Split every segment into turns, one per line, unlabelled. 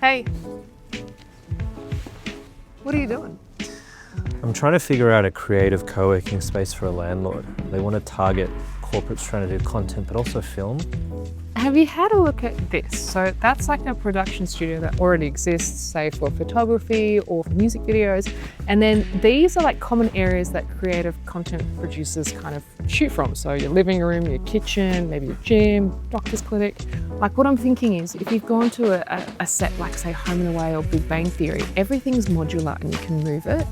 Hey, what are you doing?
I'm trying to figure out a creative co-working space for a landlord. They want to target corporates trying to do content, but also film.
Have you had a look at this? So that's like a production studio that already exists, say for photography or for music videos. And then these are like common areas that creative content producers kind of shoot from. So your living room, your kitchen, maybe your gym, doctor's clinic. Like what I'm thinking is if you've gone to a set like say Home and Away or Big Bang Theory, everything's modular and you can move it.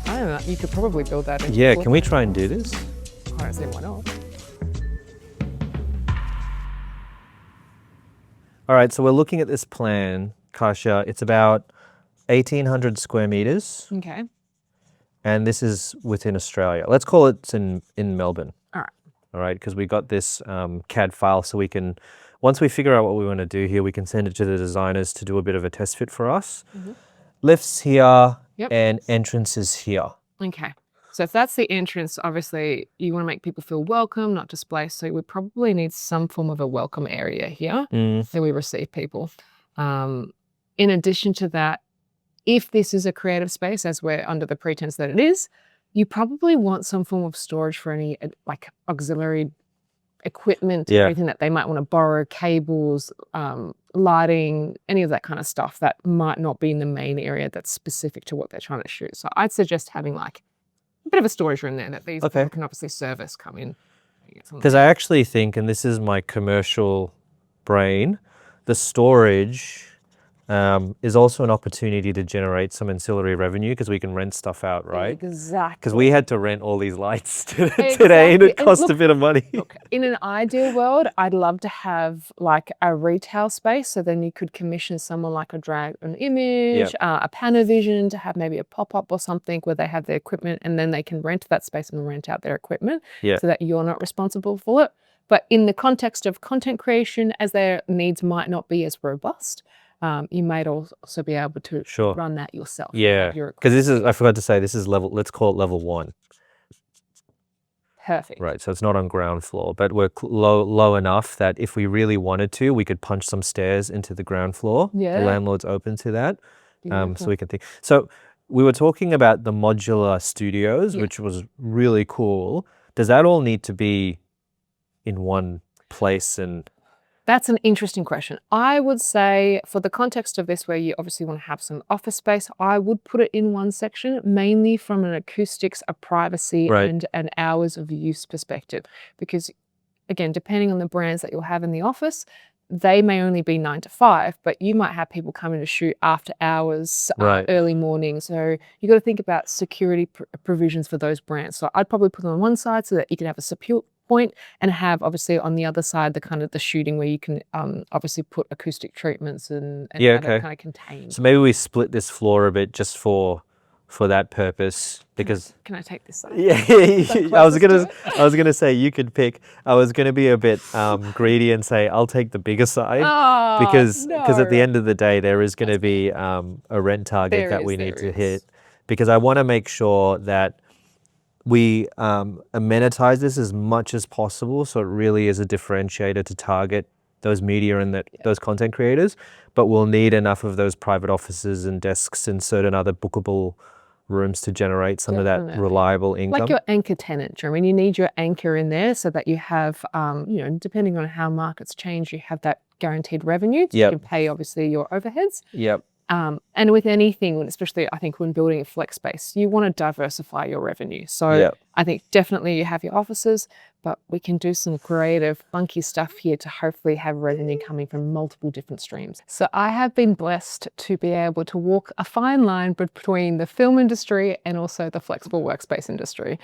I don't know, you could probably build that into
Yeah, can we try and do this?
I don't see why not.
All right, so we're looking at this plan, Kasia. It's about 1,800 square meters,
Okay.
and this is within Australia. Let's call it in Melbourne.
All right.
All right, because we got this CAD file, so we can, once we figure out what we want to do here, we can send it to the designers to do a bit of a test fit for us. Mm-hmm. Lifts here,
Yep.
and entrances here.
Okay. So if that's the entrance, obviously you want to make people feel welcome, not displaced. So we probably need some form of a welcome area here that we receive people. In addition to that, if this is a creative space, as we're under the pretense that it is, you probably want some form of storage for any like auxiliary equipment, anything that they might want to borrow, cables, lighting, any of that kind of stuff that might not be in the main area that's specific to what they're trying to shoot. So I'd suggest having like a bit of a storage room there that these people can obviously service, come in.
Because I actually think, and this is my commercial brain, the storage is also an opportunity to generate some ancillary revenue because we can rent stuff out, right?
Exactly.
Because we had to rent all these lights today and it cost a bit of money.
Look, in an ideal world, I'd love to have like a retail space. So then you could commission someone like a drag an image, a Panavision to have maybe a pop-up or something where they have their equipment and then they can rent that space and rent out their equipment so that you're not responsible for it. But in the context of content creation, as their needs might not be as robust, you might also be able to run that yourself.
Yeah, because this is, I forgot to say, this is level, let's call it level 1.
Perfect.
Right, so it's not on ground floor, but we're low enough that if we really wanted to, we could punch some stairs into the ground floor.
Yeah.
The landlord's open to that. So we can think. So we were talking about the modular studios, which was really cool. Does that all need to be in one place? And
that's an interesting question. I would say for the context of this, where you obviously want to have some office space, I would put it in one section, mainly from an acoustics, a privacy and an hours of use perspective. Because again, depending on the brands that you'll have in the office, they may only be 9 to 5, but you might have people coming to shoot after hours, early morning. So you got to think about security provisions for those brands. So I'd probably put them on one side so that you can have a secure point and have obviously on the other side the kind of the shooting where you can obviously put acoustic treatments and have it kind of contained.
So maybe we split this floor a bit just for that purpose, because
can I take this side?
I was gonna say you could pick. I was gonna be a bit greedy and say I'll take the bigger side because at the end of the day there is going to be a rent target that we need to hit, because I want to make sure that we amenitize this as much as possible, so it really is a differentiator to target those media and those content creators, but we'll need enough of those private offices and desks and certain other bookable rooms to generate some of that reliable income.
Like your anchor tenant. I mean, you need your anchor in there so that you have, depending on how markets change, you have that guaranteed revenue. So you can pay obviously your overheads. And with anything, especially I think when building a flex space, you want to diversify your revenue. So I think definitely you have your offices, but we can do some creative, funky stuff here to hopefully have revenue coming from multiple different streams. So I have been blessed to be able to walk a fine line between the film industry and also the flexible workspace industry.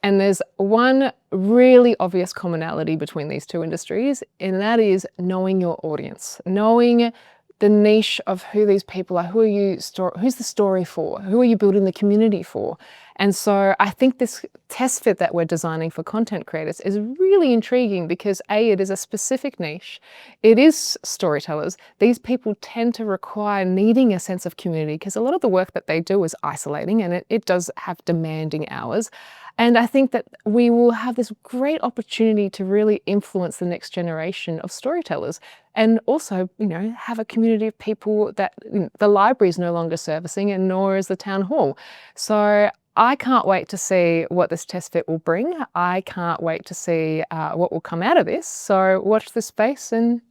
And there's one really obvious commonality between these two industries, and that is knowing your audience, knowing the niche of who these people are, who's the story for, who are you building the community for? And so I think this test fit that we're designing for content creators is really intriguing because it is a specific niche. It is storytellers. These people tend to require needing a sense of community because a lot of the work that they do is isolating and it does have demanding hours. And I think that we will have this great opportunity to really influence the next generation of storytellers, and also, have a community of people that the library is no longer servicing, and nor is the town hall. So I can't wait to see what this test fit will bring. I can't wait to see what will come out of this. So watch this space, and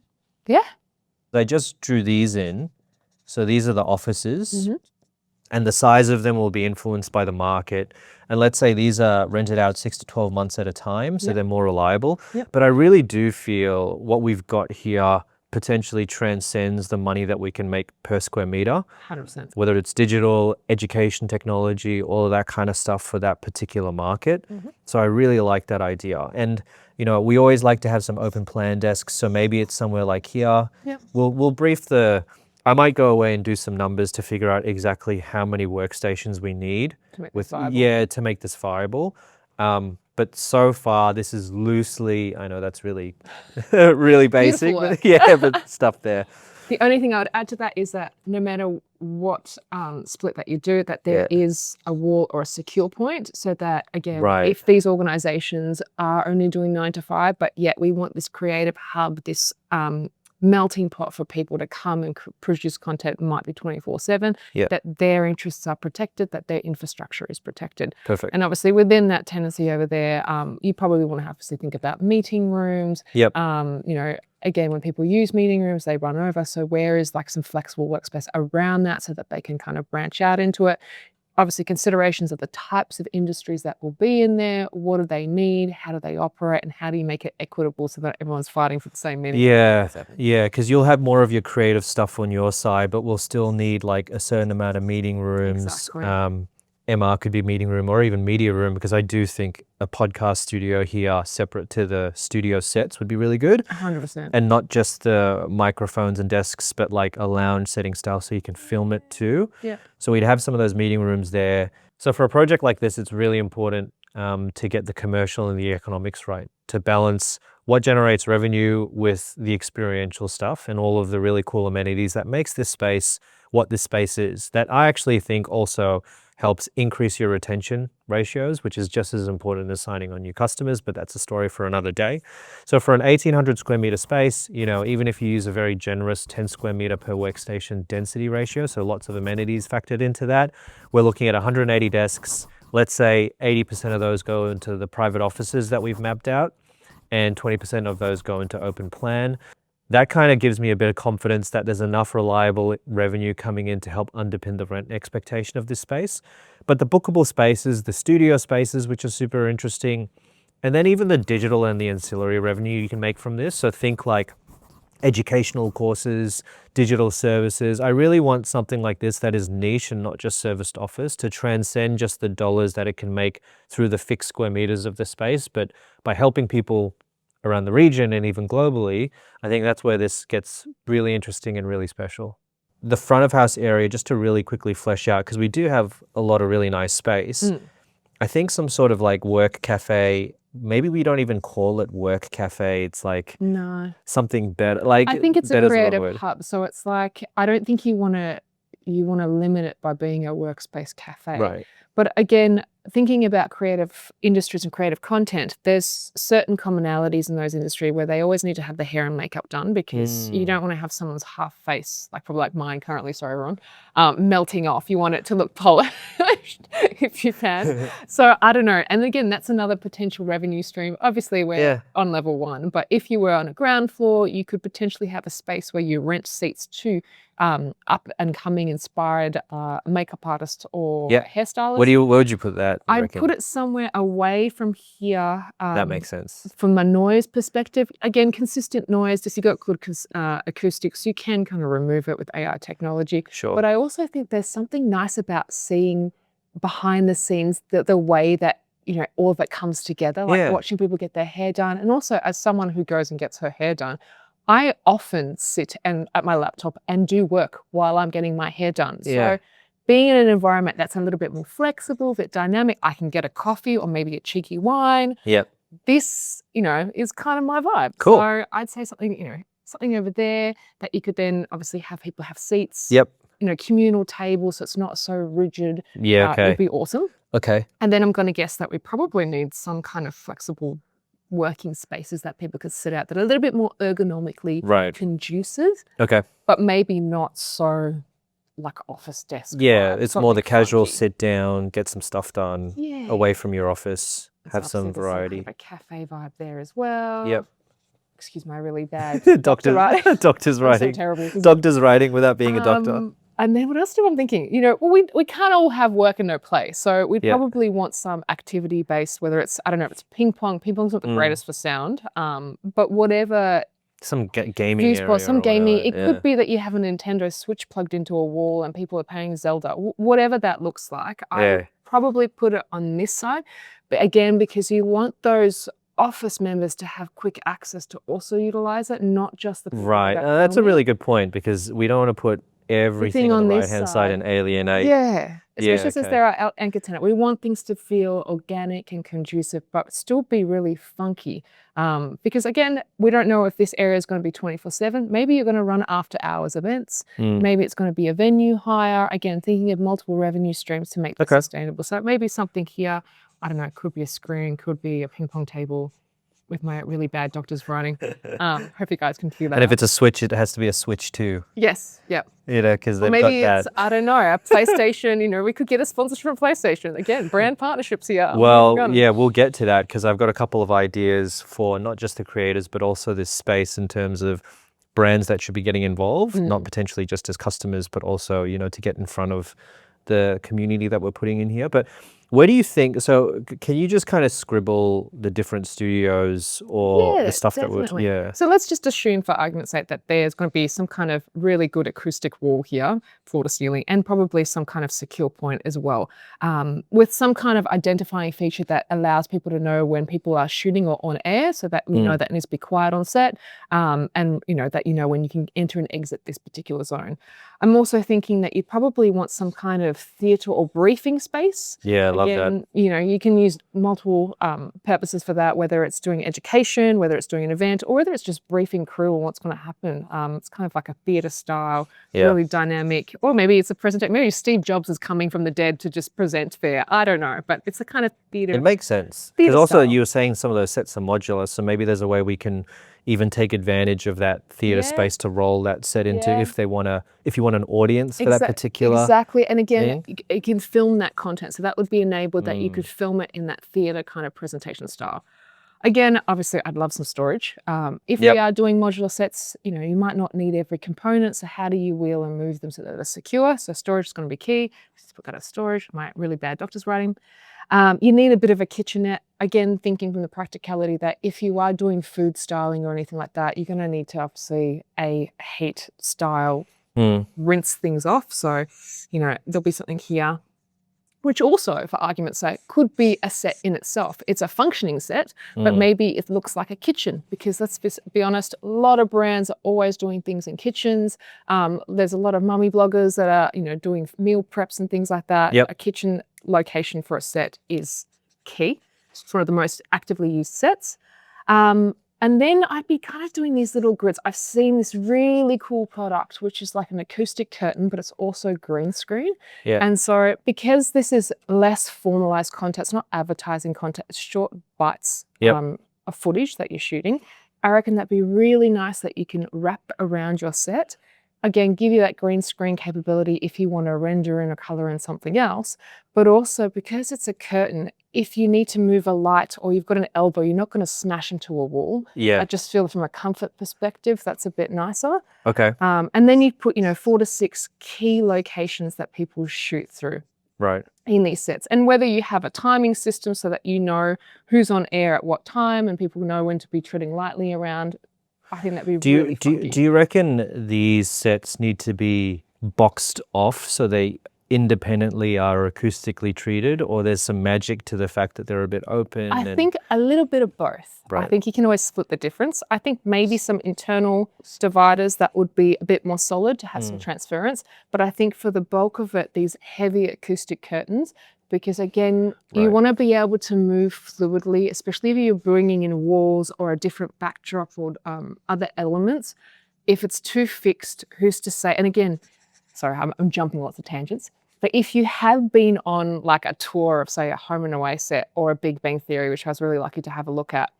yeah.
I just drew these in. So these are the offices. And the size of them will be influenced by the market. And let's say these are rented out 6 to 12 months at a time, so they're more reliable. But I really do feel what we've got here potentially transcends the money that we can make per square meter.
100%.
Whether it's digital, education technology, all of that kind of stuff for that particular market. So I really like that idea. And we always like to have some open plan desks. So maybe it's somewhere like here. We'll brief I might go away and do some numbers to figure out exactly how many workstations we need
to make this viable.
To make this viable. But so far, this is loosely, I know that's really, really basic, but but stuff there.
The only thing I would add to that is that no matter what split that you do, that there is a wall or a secure point, so that, again, if these organizations are only doing 9 to 5, but yet we want this creative hub, this melting pot for people to come and produce content, might be 24/7, that their interests are protected, that their infrastructure is protected.
Perfect.
And obviously within that tenancy over there, you probably want to have to think about meeting rooms. Again, when people use meeting rooms, they run over. So where is like some flexible workspace around that so that they can kind of branch out into it? Obviously, considerations of the types of industries that will be in there, what do they need, how do they operate, and how do you make it equitable so that everyone's fighting for the same meeting?
Because you'll have more of your creative stuff on your side, but we'll still need like a certain amount of meeting rooms.
Exactly.
MR could be meeting room or even media room, because I do think a podcast studio here separate to the studio sets would be really good.
100%.
And not just the microphones and desks, but like a lounge setting style so you can film it too. So we'd have some of those meeting rooms there. So for a project like this, it's really important to get the commercial and the economics right, to balance what generates revenue with the experiential stuff and all of the really cool amenities that makes this space what this space is. That I actually think also helps increase your retention ratios, which is just as important as signing on new customers, but that's a story for another day. So for an 1,800 square meter space, even if you use a very generous 10 square meter per workstation density ratio, so lots of amenities factored into that, we're looking at 180 desks. Let's say 80% of those go into the private offices that we've mapped out, and 20% of those go into open plan. That kind of gives me a bit of confidence that there's enough reliable revenue coming in to help underpin the rent expectation of this space. But the bookable spaces, the studio spaces, which are super interesting, and then even the digital and the ancillary revenue you can make from this. So think like educational courses, digital services. I really want something like this that is niche and not just serviced office, to transcend just the dollars that it can make through the fixed square meters of the space, but by helping people around the region and even globally, I think that's where this gets really interesting and really special. The front of house area, just to really quickly flesh out, because we do have a lot of really nice space. I think some sort of like work cafe, maybe we don't even call it work cafe. It's like something better. Like
I think it's a creative hub. So it's like, I don't think you want to limit it by being a workspace cafe.
Right.
But again, thinking about creative industries and creative content, there's certain commonalities in those industries where they always need to have the hair and makeup done, because you don't want to have someone's half face, like probably like mine currently, sorry everyone, melting off. You want it to look polished if you can. So I don't know. And again, that's another potential revenue stream. Obviously we're on level 1, but if you were on a ground floor, you could potentially have a space where you rent seats to up and coming inspired makeup artists or hairstylists.
Where would you put that?
I'd put it somewhere away from here.
That makes sense.
From a noise perspective, again, consistent noise. If you've got good acoustics, you can kind of remove it with AI technology.
Sure.
But I also think there's something nice about seeing behind the scenes the way that all of it comes together, like watching people get their hair done. And also, as someone who goes and gets her hair done, I often sit at my laptop and do work while I'm getting my hair done. So being in an environment that's a little bit more flexible, a bit dynamic, I can get a coffee or maybe a cheeky wine. This, is kind of my vibe.
Cool.
So I'd say something, something over there that you could then obviously have people have seats. communal tables, so it's not so rigid.
Yeah, okay.
It'd be awesome.
Okay.
And then I'm going to guess that we probably need some kind of flexible working spaces that people could sit out that are a little bit more ergonomically conducive.
Okay.
But maybe not so like office desk.
Yeah, it's more the casual sit down, get some stuff done away from your office, have some variety.
Some kind of a cafe vibe there as well.
Yep.
Excuse my really bad
doctor's writing.
So terrible.
Doctor's writing without being a doctor.
And then what else do I'm thinking? We can't all have work and no play. So we'd probably want some activity based, whether it's, I don't know, if it's ping pong. Ping pong's not the greatest for sound. But whatever.
Some gaming area.
Some gaming. It could be that you have a Nintendo Switch plugged into a wall and people are playing Zelda. Whatever that looks like, I would probably put it on this side. But again, because you want those office members to have quick access to also utilize it, not just the people
right. That's a really good point, because we don't want to put everything on the right-hand side and alienate.
Yeah. Especially since they're our anchor tenant. We want things to feel organic and conducive, but still be really funky. Because again, we don't know if this area is going to be 24/7. Maybe you're going to run after hours events. Maybe it's going to be a venue hire. Again, thinking of multiple revenue streams to make this sustainable. So maybe something here, I don't know, it could be a screen, could be a ping pong table with my really bad doctor's writing. Hope you guys can figure that out.
And if it's a Switch, it has to be a Switch too.
Yes, yep.
Because they've
maybe
got
it's,
that.
I don't know, a PlayStation, we could get a sponsorship from PlayStation. Again, brand partnerships here.
Well, yeah, we'll get to that, because I've got a couple of ideas for not just the creators, but also this space in terms of brands that should be getting involved, not potentially just as customers, but also, to get in front of the community that we're putting in here. But where do you think, so can you just kind of scribble the different studios or the stuff
definitely.
that would,
So let's just assume for argument's sake that there's going to be some kind of really good acoustic wall here, floor to ceiling, and probably some kind of secure point as well, with some kind of identifying feature that allows people to know when people are shooting or on air, so that you know that needs to be quiet on set, and that when you can enter and exit this particular zone. I'm also thinking that you probably want some kind of theatre or briefing space.
Yeah, I love that.
You can use multiple purposes for that, whether it's doing education, whether it's doing an event, or whether it's just briefing crew on what's going to happen. It's kind of like a theatre style, really dynamic, or maybe it's a presentation. Maybe Steve Jobs is coming from the dead to just present there. I don't know, but it's a kind of theatre.
It makes sense. Because also you were saying some of those sets are modular, so maybe there's a way we can even take advantage of that theatre space to roll that set into if you want an audience for that particular
and again you can film that content, so that would be enabled that you could film it in that theatre kind of presentation style. Again, obviously I'd love some storage. If we are doing modular sets, you might not need every component, so how do you wheel and move them so that they're secure? So storage is going to be key. Just put that as storage. My really bad doctor's writing. You need a bit of a kitchenette. Again, thinking from the practicality that if you are doing food styling or anything like that, you're going to need to obviously a heat style, rinse things off. So, there'll be something here, which also, for argument's sake, could be a set in itself. It's a functioning set, but maybe it looks like a kitchen, because let's be honest, a lot of brands are always doing things in kitchens. There's a lot of mummy bloggers that are, doing meal preps and things like that. A kitchen location for a set is key. It's one of the most actively used sets. And then I'd be kind of doing these little grids. I've seen this really cool product, which is like an acoustic curtain, but it's also green screen. And so because this is less formalized content, it's not advertising content, it's short bites of footage that you're shooting. I reckon that'd be really nice that you can wrap around your set. Again, give you that green screen capability if you want to render in or color in something else. But also, because it's a curtain, if you need to move a light or you've got an elbow, you're not going to smash into a wall. I just feel from a comfort perspective, that's a bit nicer.
Okay.
And then you put, 4 to 6 key locations that people shoot through.
Right.
In these sets. And whether you have a timing system so that you know who's on air at what time and people know when to be treading lightly around, I think that'd be really funky.
Do you reckon these sets need to be boxed off so they independently are acoustically treated, or there's some magic to the fact that they're a bit open?
I think a little bit of both. I think you can always split the difference. I think maybe some internal dividers that would be a bit more solid to have some transference. But I think for the bulk of it, these heavy acoustic curtains, because again, you want to be able to move fluidly, especially if you're bringing in walls or a different backdrop or other elements. If it's too fixed, who's to say? And again, sorry, I'm jumping lots of tangents. But if you have been on like a tour of, say, a Home and Away set or a Big Bang Theory, which I was really lucky to have a look at,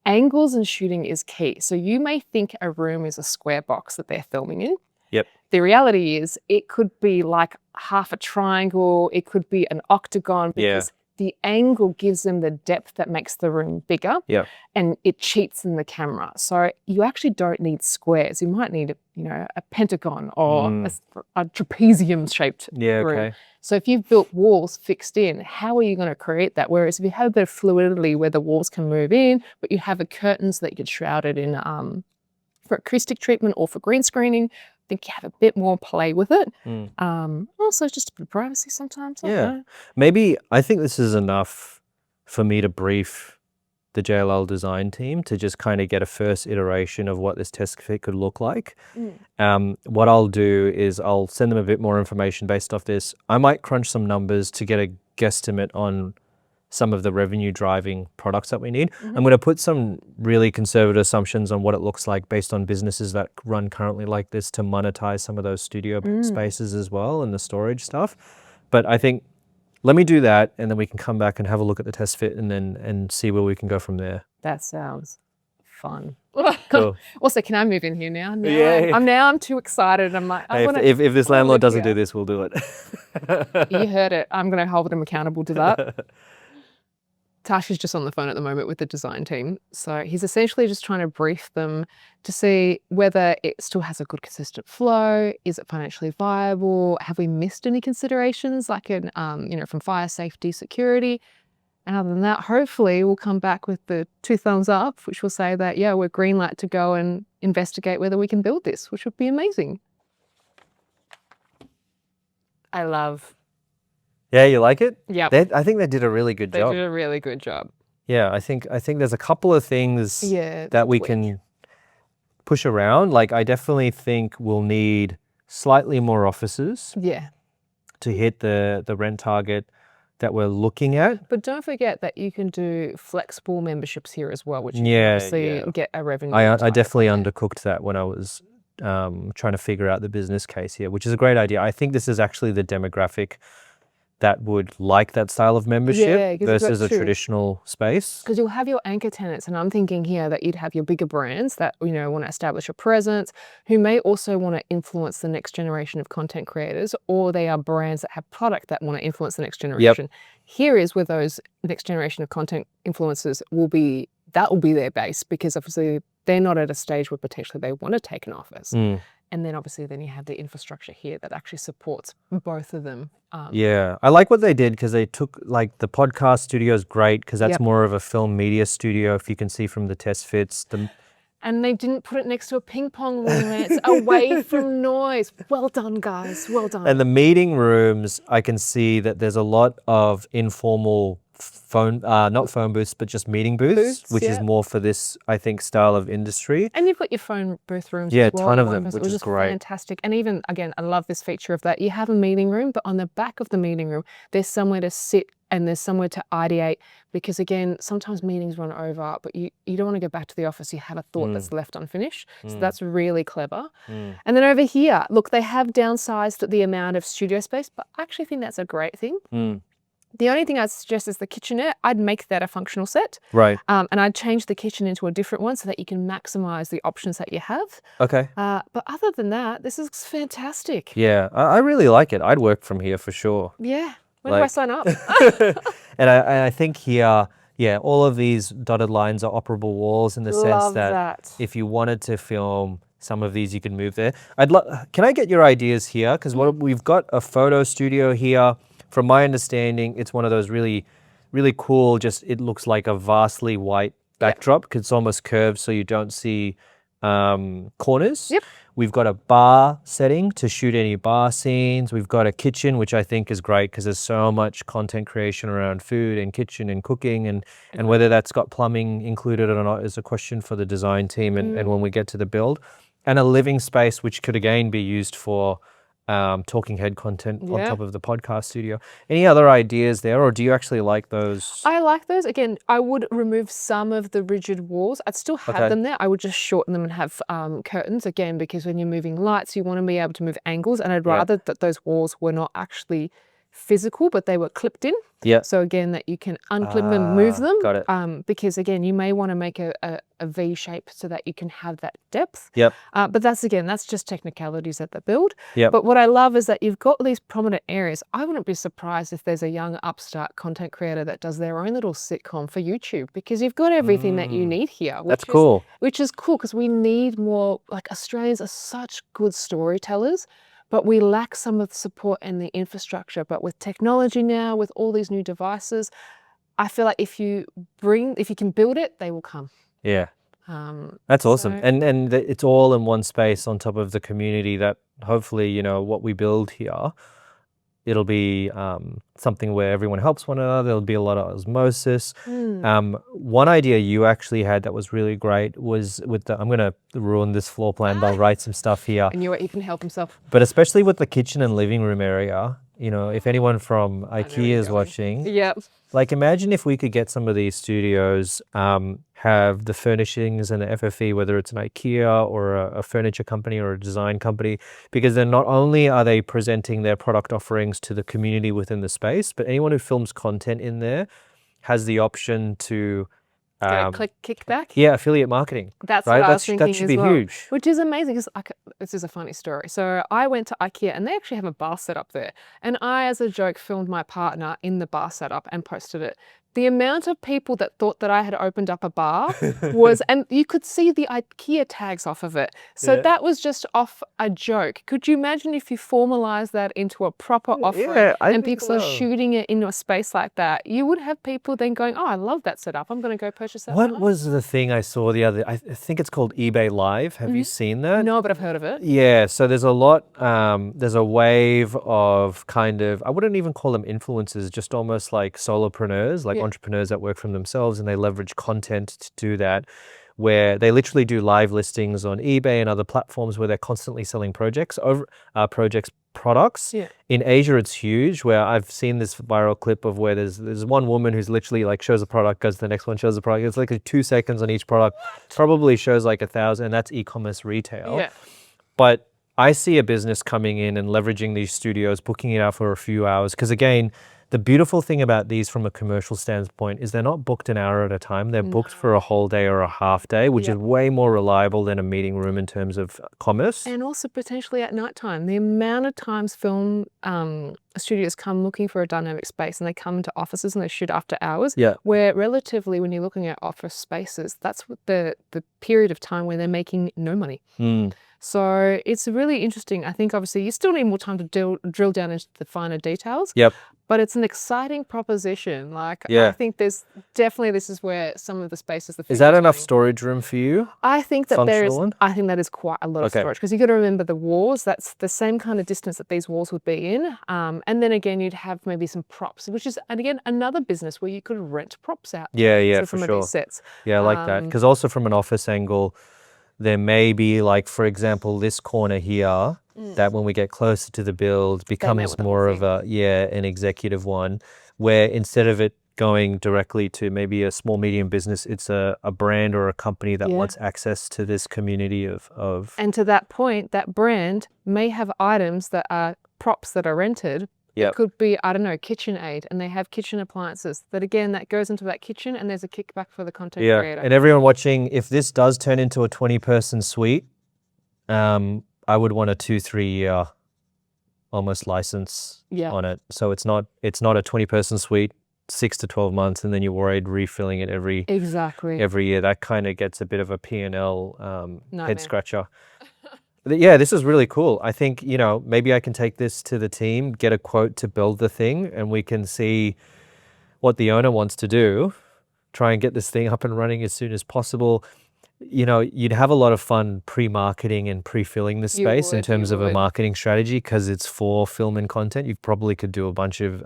angles and shooting is key. So you may think a room is a square box that they're filming in.
Yep.
The reality is it could be like half a triangle. It could be an octagon because the angle gives them the depth that makes the room bigger.
Yeah.
And it cheats in the camera. So you actually don't need squares. You might need, a pentagon or a trapezium-shaped room.
Okay.
So if you've built walls fixed in, how are you going to create that? Whereas if you have a bit of fluidity where the walls can move in, but you have a curtains that you could shroud it in for acoustic treatment or for green screening, I think you have a bit more play with it. Also, just a bit of privacy sometimes.
Maybe I think this is enough for me to brief the JLL design team to just kind of get a first iteration of what this test fit could look like. What I'll do is I'll send them a bit more information based off this. I might crunch some numbers to get a guesstimate on some of the revenue driving products that we need. I'm going to put some really conservative assumptions on what it looks like based on businesses that run currently like this to monetize some of those studio spaces as well and the storage stuff. But I think let me do that and then we can come back and have a look at the test fit and see where we can go from there.
That sounds fun.
Cool.
Also, can I move in here now? I'm too excited. I'm like,
if this landlord doesn't do this, we'll do it.
You heard it. I'm going to hold him accountable to that. Tashi's just on the phone at the moment with the design team. So he's essentially just trying to brief them to see whether it still has a good consistent flow. Is it financially viable? Have we missed any considerations like from fire safety, security? And other than that, hopefully we'll come back with the 2 thumbs up, which will say that, we're green light to go and investigate whether we can build this, which would be amazing. I love.
Yeah, you like it?
Yeah.
I think they did a really good job.
They did a really good job.
Yeah, I think there's a couple of things that we can push around. Like I definitely think we'll need slightly more offices.
Yeah.
To hit the rent target that we're looking at.
But don't forget that you can do flexible memberships here as well, which you can obviously get a revenue.
I definitely undercooked that when I was trying to figure out the business case here, which is a great idea. I think this is actually the demographic that would like that style of membership versus a traditional space.
Because you'll have your anchor tenants, and I'm thinking here that you'd have your bigger brands that want to establish a presence, who may also want to influence the next generation of content creators, or they are brands that have product that want to influence the next generation. Here is where those next generation of content influencers will be their base, because obviously they're not at a stage where potentially they want to take an office. And then obviously then you have the infrastructure here that actually supports both of them.
I like what they did because they took like the podcast studio is great because that's more of a film media studio, if you can see from the test fits.
And they didn't put it next to a ping pong room and it's away from noise. Well done, guys. Well done.
And the meeting rooms, I can see that there's a lot of informal phone, not phone booths, but just meeting booths, which is more for this, I think, style of industry.
And you've got your phone booth rooms
as
well.
Yeah, a ton of them, which is great.
Fantastic. And even, again, I love this feature of that. You have a meeting room, but on the back of the meeting room, there's somewhere to sit and there's somewhere to ideate, because again, sometimes meetings run over, but you don't want to go back to the office. You have a thought that's left unfinished. So that's really clever. And then over here, look, they have downsized the amount of studio space, but I actually think that's a great thing. The only thing I'd suggest is the kitchenette. I'd make that a functional set.
Right.
And I'd change the kitchen into a different one so that you can maximize the options that you have.
Okay.
But other than that, this is fantastic.
Yeah, I really like it. I'd work from here for sure.
Yeah. When do I sign up?
And I think here, all of these dotted lines are operable walls in the sense that if you wanted to film some of these, you can move there. Can I get your ideas here? Because we've got a photo studio here. From my understanding, it's one of those really, really cool, it looks like a vastly white backdrop because it's almost curved so you don't see corners. We've got a bar setting to shoot any bar scenes. We've got a kitchen, which I think is great because there's so much content creation around food and kitchen and cooking, and whether that's got plumbing included or not is a question for the design team and when we get to the build. And a living space, which could again be used for talking head content on top of the podcast studio. Any other ideas there, or do you actually like those?
I like those. Again, I would remove some of the rigid walls. I'd still have them there. I would just shorten them and have curtains, again, because when you're moving lights, you want to be able to move angles, and I'd rather that those walls were not actually physical, but they were clipped in.
Yeah.
So again, that you can unclip them and move them.
Got it.
Because again, you may want to make a V shape so that you can have that depth.
Yep.
But that's just technicalities at the build.
Yep.
But what I love is that you've got these prominent areas. I wouldn't be surprised if there's a young upstart content creator that does their own little sitcom for YouTube, because you've got everything that you need here.
That's cool.
Which is cool, because we need more, like, Australians are such good storytellers, but we lack some of the support and the infrastructure. But with technology now, with all these new devices, I feel like if you can build it, they will come.
Yeah. That's awesome. And it's all in one space on top of the community that hopefully, you know, what we build here, it'll be something where everyone helps one another. There'll be a lot of osmosis. One idea you actually had that was really great was with I'm going to ruin this floor plan, but I'll write some stuff here.
I knew it, he can help himself.
But especially with the kitchen and living room area, you know, if anyone from IKEA is watching, like, imagine if we could get some of these studios, have the furnishings and the FFE, whether it's an IKEA or a furniture company or a design company, because then not only are they presenting their product offerings to the community within the space, but anyone who films content in there has the option to
click kickback.
Yeah, affiliate marketing.
That's right. What I was thinking
that should be huge.
Which is amazing, because this is a funny story. So I went to IKEA and they actually have a bar set up there. And I, as a joke, filmed my partner in the bar setup and posted it. The amount of people that thought that I had opened up a bar was, and you could see the IKEA tags off of it. So that was just off a joke. Could you imagine if you formalize that into a proper offering and people are shooting it into a space like that? You would have people then going, oh, I love that setup. I'm going to go purchase that.
What was the thing I saw the other, I think it's called eBay Live. Have you seen that?
No, but I've heard of it.
Yeah. So there's a lot, there's a wave of kind of, I wouldn't even call them influencers, just almost like solopreneurs, like entrepreneurs that work from themselves, and they leverage content to do that, where they literally do live listings on eBay and other platforms where they're constantly selling products. In Asia, it's huge, where I've seen this viral clip of where there's one woman who's literally like shows a product, goes to the next one, shows the product. It's like 2 seconds on each product, probably shows like 1,000, and that's e-commerce retail. But I see a business coming in and leveraging these studios, booking it out for a few hours, because again, the beautiful thing about these from a commercial standpoint is they're not booked an hour at a time. They're booked for a whole day or a half day, which is way more reliable than a meeting room in terms of commerce. And
also potentially at nighttime. The amount of times film studios come looking for a dynamic space, and they come into offices and they shoot after hours, where relatively, when you're looking at office spaces, that's the period of time where they're making no money. So it's really interesting. I think obviously you still need more time to drill down into the finer details. But it's an exciting proposition. Like, I think there's definitely, this is where some of the spaces.
Is that enough storage room for you?
I think that I think that is quite a lot of storage, because you got to remember the walls. That's the same kind of distance that these walls would be in. And then again, you'd have maybe some props, which is, and again, another business where you could rent props out.
For
some
sure.
Of these sets.
Yeah, I like that, because also from an office angle, there may be, like, for example, this corner here, that when we get closer to the build becomes more of an executive one, where instead of it going directly to maybe a small, medium business, it's a brand or a company that wants access to this community of. And to
that point, that brand may have items that are props that are rented. It could be, I don't know, KitchenAid, and they have kitchen appliances that, again, that goes into that kitchen, and there's a kickback for the content creator.
And everyone watching, if this does turn into a 20-person suite, I would want a 2-3 year almost license on it. So it's not a 20-person suite, 6 to 12 months, and then you're worried refilling it every year. That kind of gets a bit of a P&L head scratcher. Yeah, this is really cool. I think, you know, maybe I can take this to the team, get a quote to build the thing, and we can see what the owner wants to do, try and get this thing up and running as soon as possible. You know, you'd have a lot of fun pre-marketing and pre-filling the space in terms of a marketing strategy, because it's for film and content. You probably could do a bunch of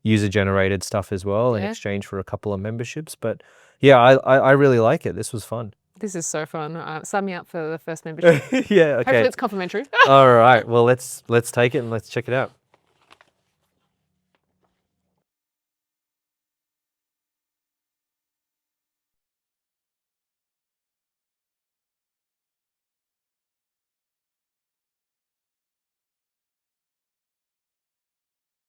user-generated stuff as well in exchange for a couple of memberships. But yeah, I really like it. This was fun.
This is so fun. Sign me up for the first membership.
Yeah, okay.
Hopefully it's complimentary.
All right. Well, let's take it and let's check it out.